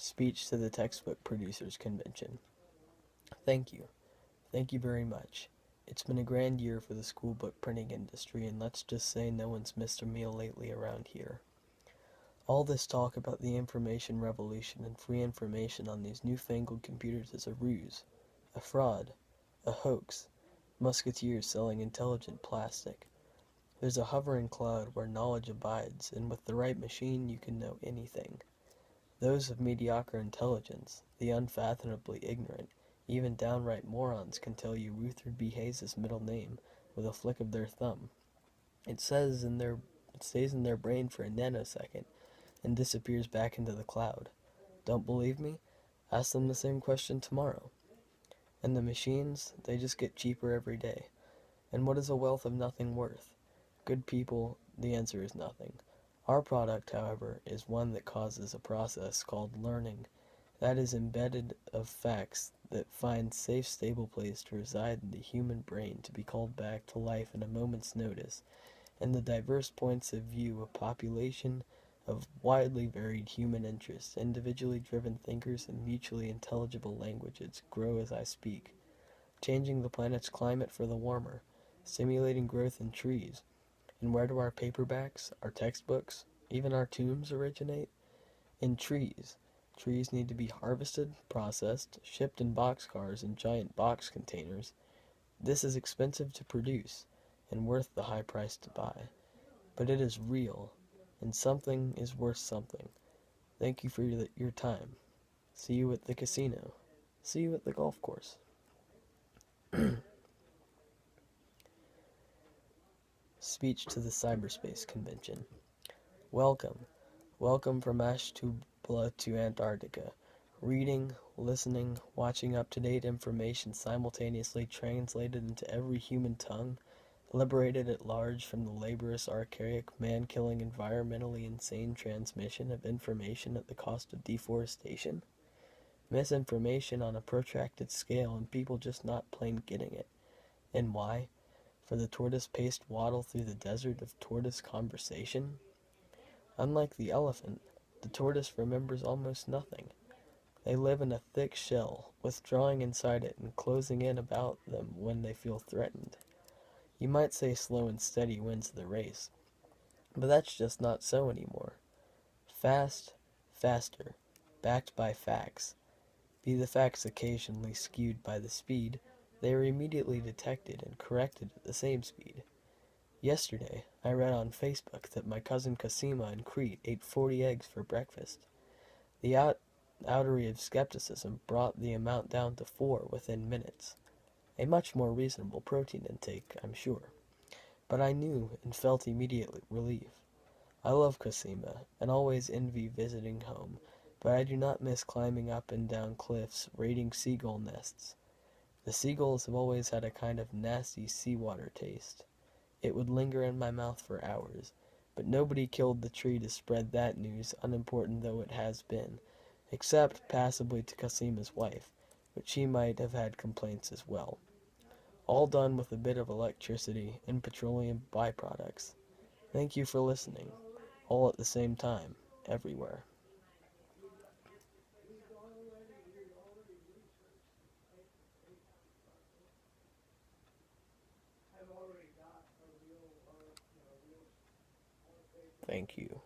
Speech to the Textbook Producers Convention. Thank you. Thank you very much. It's been a grand year for the school book printing industry, and let's just say no one's missed a meal lately around here. All this talk about the information revolution and free information on these newfangled computers is a ruse, a fraud, a hoax, musketeers selling intelligent plastic. There's a hovering cloud where knowledge abides, and with the right machine you can know anything. Those of mediocre intelligence, the unfathomably ignorant, even downright morons can tell you Rutherford B. Hayes' middle name with a flick of their thumb. It stays in their brain for a nanosecond and disappears back into the cloud. Don't believe me? Ask them the same question tomorrow. And the machines, they just get cheaper every day. And what is a wealth of nothing worth? Good people, the answer is nothing. Our product, however, is one that causes a process called learning that is embedded of facts that find safe, stable place to reside in the human brain to be called back to life in a moment's notice, and the diverse points of view of population of widely varied human interests, individually driven thinkers, and mutually intelligible languages grow as I speak, changing the planet's climate for the warmer, stimulating growth in trees. And where do our paperbacks, our textbooks, even our tombs originate? In trees. Trees need to be harvested, processed, shipped in boxcars and giant box containers. This is expensive to produce, and worth the high price to buy. But it is real, and something is worth something. Thank you for your time. See you at the casino. See you at the golf course. Speech to the Cyberspace Convention. Welcome. Welcome from Ashtabula to Antarctica. Reading, listening, watching up-to-date information simultaneously translated into every human tongue, liberated at large from the laborious, archaic, man-killing, environmentally insane transmission of information at the cost of deforestation. Misinformation on a protracted scale and people just not plain getting it. And why? For the tortoise-paced waddle through the desert of tortoise conversation? Unlike the elephant, the tortoise remembers almost nothing. They live in a thick shell, withdrawing inside it and closing in about them when they feel threatened. You might say slow and steady wins the race, but that's just not so anymore. Fast, faster, backed by facts. Be the facts occasionally skewed by the speed, they are immediately detected and corrected at the same speed. Yesterday, I read on Facebook that my cousin Cosima in Crete ate 40 eggs for breakfast. The outery of skepticism brought the amount down to 4 within minutes. A much more reasonable protein intake, I'm sure. But I knew and felt immediate relief. I love Cosima, and always envy visiting home, but I do not miss climbing up and down cliffs, raiding seagull nests. The seagulls have always had a kind of nasty seawater taste. It would linger in my mouth for hours, but nobody killed the tree to spread that news, unimportant though it has been, except passably to Cosima's wife, but she might have had complaints as well. All done with a bit of electricity and petroleum byproducts. Thank you for listening, all at the same time, everywhere. Thank you.